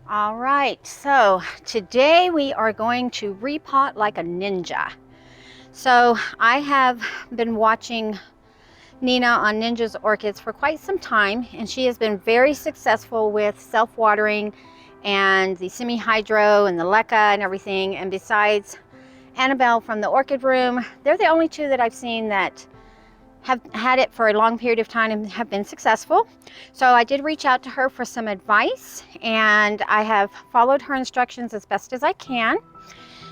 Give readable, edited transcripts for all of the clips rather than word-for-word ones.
All right, so today we are going to repot like a ninja. So I have been watching Nina on Ninja's Orchids for quite some time, and she has been very successful with self-watering and the semi-hydro and the LECA and everything. And besides Annabelle from the Orchid Room, they're the only two that I've seen that have had it for a long period of time and have been successful. So I did reach out to her for some advice, and I have followed her instructions as best as I can.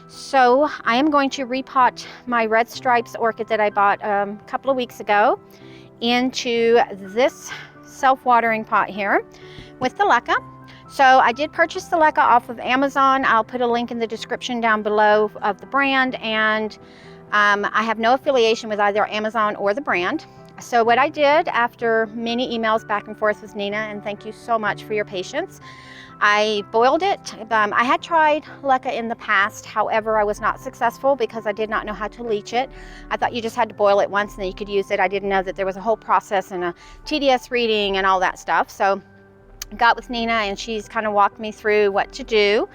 So I am going to repot my red stripes orchid that I bought a couple of weeks ago into this self-watering pot here with the LECA. So I did purchase the LECA off of Amazon. I'll put a link in the description down below of the brand, and I have no affiliation with either Amazon or the brand. So what I did after many emails back and forth with Nina, and thank you so much for your patience, I boiled it. I had tried LECA in the past, however, I was not successful because I did not know how to leach it. I thought you just had to boil it once and then you could use it. I didn't know that there was a whole process and a TDS reading and all that stuff. So I got with Nina and she's kind of walked me through what to do.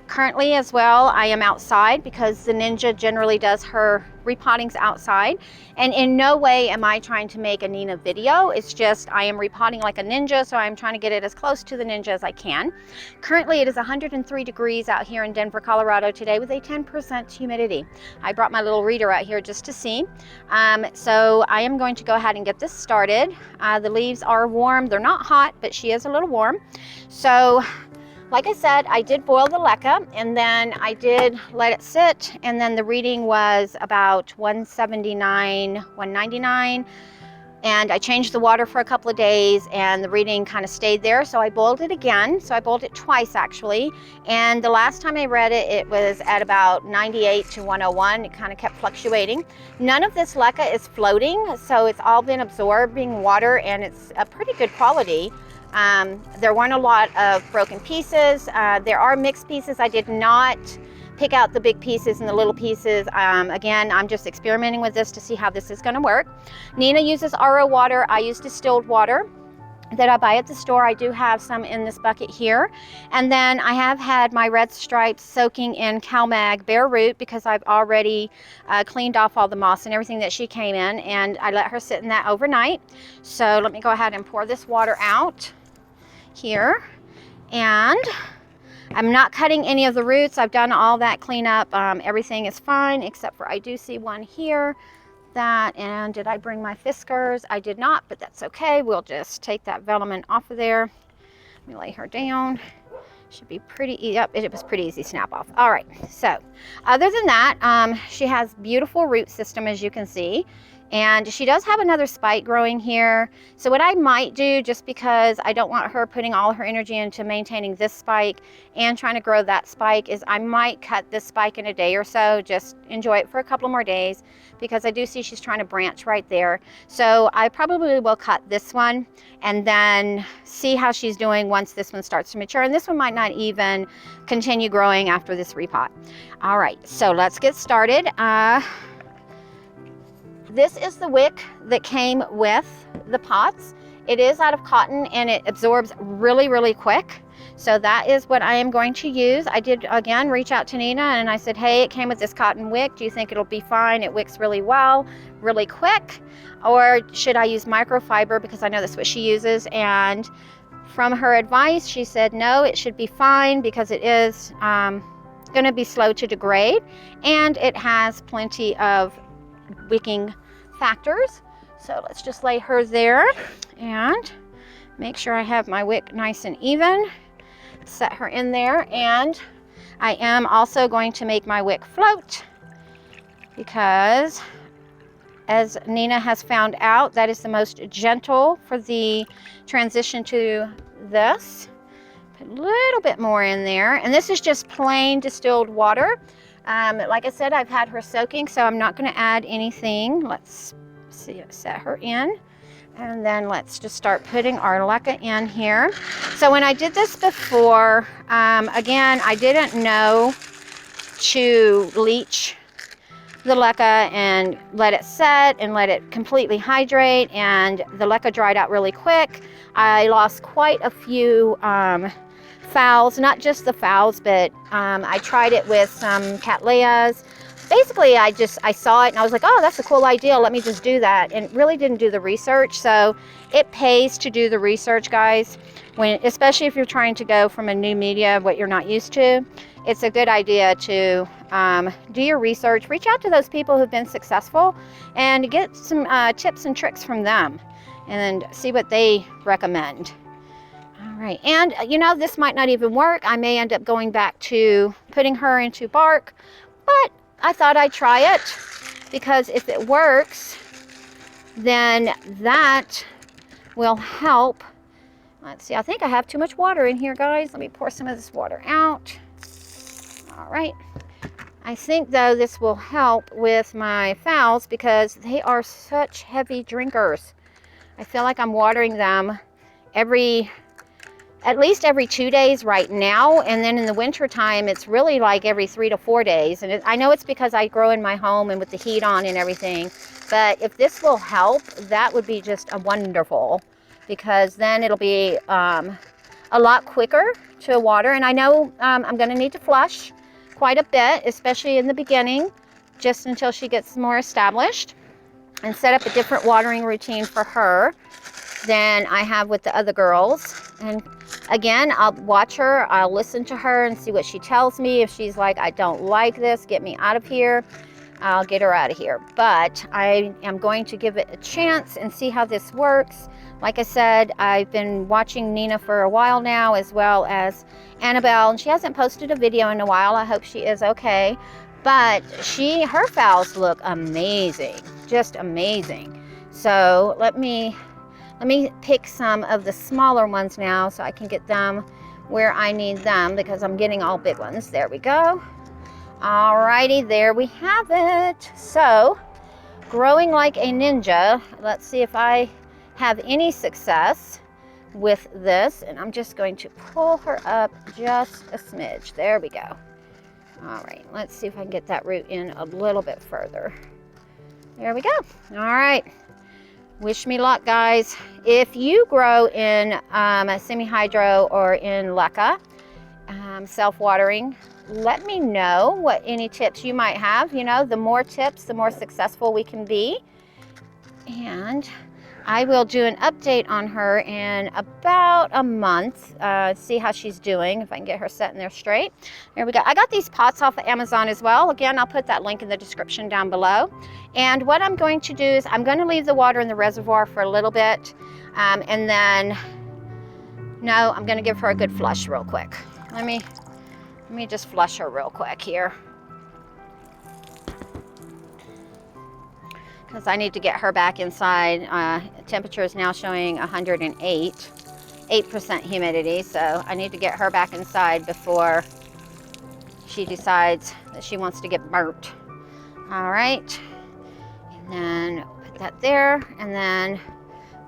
Currently as well, I am outside because the Ninja generally does her repottings outside, and in no way am I trying to make a Nina video. It's just I am repotting like a ninja, so I'm trying to get it as close to the Ninja as I can. Currently it is 103 degrees out here in Denver, Colorado today with a 10% humidity. I brought my little reader out here just to see. So I am going to go ahead and get this started. The leaves are warm. They're not hot, but she is a little warm. So like I said, I did boil the LECA and then I did let it sit, and then the reading was about 179, 199, and I changed the water for a couple of days and the reading kind of stayed there, so I boiled it again. So I boiled it twice actually, and the last time I read it, it was at about 98 to 101. It kind of kept fluctuating. None of this LECA is floating, so it's all been absorbing water and it's a pretty good quality. There weren't a lot of broken pieces. There are mixed pieces. I did not pick out the big pieces and the little pieces. Again, I'm just experimenting with this to see how this is going to work. Nina uses RO water. I use distilled water that I buy at the store. I do have some in this bucket here. And then I have had my red stripes soaking in CalMag bare root because I've already cleaned off all the moss and everything that she came in, and I let her sit in that overnight. So let me go ahead and pour this water out here, and I'm not cutting any of the roots. I've done all that cleanup. Everything is fine except for I do see one here that, and did I bring my Fiskars? I did not, but that's okay. We'll just take that velamen off of there. Let me lay her down. Should be pretty easy. Yep, it was pretty easy snap off. All right, so other than that, she has beautiful root system, as you can see. And she does have another spike growing here. So what I might do, just because I don't want her putting all her energy into maintaining this spike and trying to grow that spike, is I might cut this spike in a day or so, just enjoy it for a couple more days, because I do see she's trying to branch right there. So I probably will cut this one and then see how she's doing once this one starts to mature. And this one might not even continue growing after this repot. All right, so let's get started. This is the wick that came with the pots. It is out of cotton and it absorbs really, really quick. So that is what I am going to use. I did, again, reach out to Nina and I said, hey, it came with this cotton wick. Do you think it'll be fine? It wicks really well, really quick. Or should I use microfiber, because I know that's what she uses. And from her advice, she said, no, it should be fine because it is going to be slow to degrade. And it has plenty of wicking factors. So let's just lay her there and make sure I have my wick nice and even. Set her in there, and I am also going to make my wick float because, as Nina has found out, that is the most gentle for the transition to this. Put a little bit more in there, and this is just plain distilled water. Like I said, I've had her soaking, so I'm not going to add anything. Let's see, set her in, and then let's just start putting our LECA in here. So when I did this before, again, I didn't know to leach the LECA and let it set and let it completely hydrate, and the LECA dried out really quick. I lost quite a few phals, not just the phals, but I tried it with some cattleyas. Basically, I saw it and I was like, oh, that's a cool idea. Let me just do that. And really didn't do the research. So it pays to do the research, guys. Especially if you're trying to go from a new media, what you're not used to, it's a good idea to do your research. Reach out to those people who've been successful and get some tips and tricks from them and see what they recommend. All right, and you know, this might not even work. I may end up going back to putting her into bark, but I thought I'd try it because if it works, then that will help. Let's see, I think I have too much water in here, guys. Let me pour some of this water out. All right. I think, though, this will help with my phals because they are such heavy drinkers. I feel like I'm watering them at least every 2 days right now, and then in the winter time it's really like every 3 to 4 days. And I know it's because I grow in my home and with the heat on and everything, but if this will help, that would be just a wonderful, because then it'll be a lot quicker to water. And I know I'm going to need to flush quite a bit, especially in the beginning, just until she gets more established, and set up a different watering routine for her than I have with the other girls. And again, I'll watch her, I'll listen to her and see what she tells me. If she's like, I don't like this, get me out of here, I'll get her out of here. But I am going to give it a chance and see how this works. Like I said, I've been watching Nina for a while now, as well as Annabelle, and she hasn't posted a video in a while. I hope she is okay. But her phals look amazing, just amazing. So let me pick some of the smaller ones now so I can get them where I need them, because I'm getting all big ones. There we go. Alrighty, there we have it. So, growing like a ninja. Let's see if I have any success with this. And I'm just going to pull her up just a smidge. There we go. All right, let's see if I can get that root in a little bit further. There we go. All right. Wish me luck, guys. If you grow in a semi-hydro or in LECA, self-watering, let me know what any tips you might have. You know, the more tips, the more successful we can be. And I will do an update on her in about a month, see how she's doing, if I can get her set in there straight. There we go. I got these pots off of Amazon as well. Again, I'll put that link in the description down below. And what I'm going to do is I'm going to leave the water in the reservoir for a little bit. And then, no, I'm going to give her a good flush real quick. Let me just flush her real quick here, because I need to get her back inside. Temperature is now showing 108, 8% humidity, so I need to get her back inside before she decides that she wants to get burnt. All right, and then put that there, and then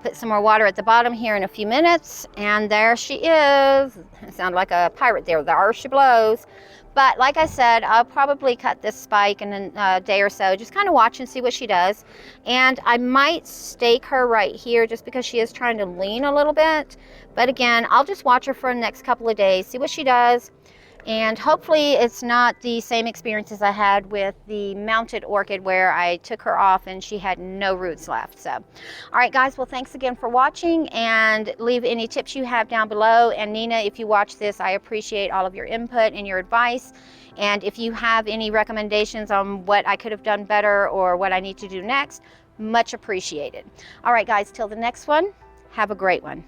put some more water at the bottom here in a few minutes, and there she is. I sound like a pirate there. There she blows. But like I said, I'll probably cut this spike in a day or so. Just kind of watch and see what she does. And I might stake her right here just because she is trying to lean a little bit. But again, I'll just watch her for the next couple of days, see what she does. And hopefully it's not the same experience as I had with the mounted orchid, where I took her off and she had no roots left. So, all right, guys, well, thanks again for watching, and leave any tips you have down below. And Nina, if you watch this, I appreciate all of your input and your advice. And if you have any recommendations on what I could have done better or what I need to do next, much appreciated. All right, guys, till the next one, have a great one.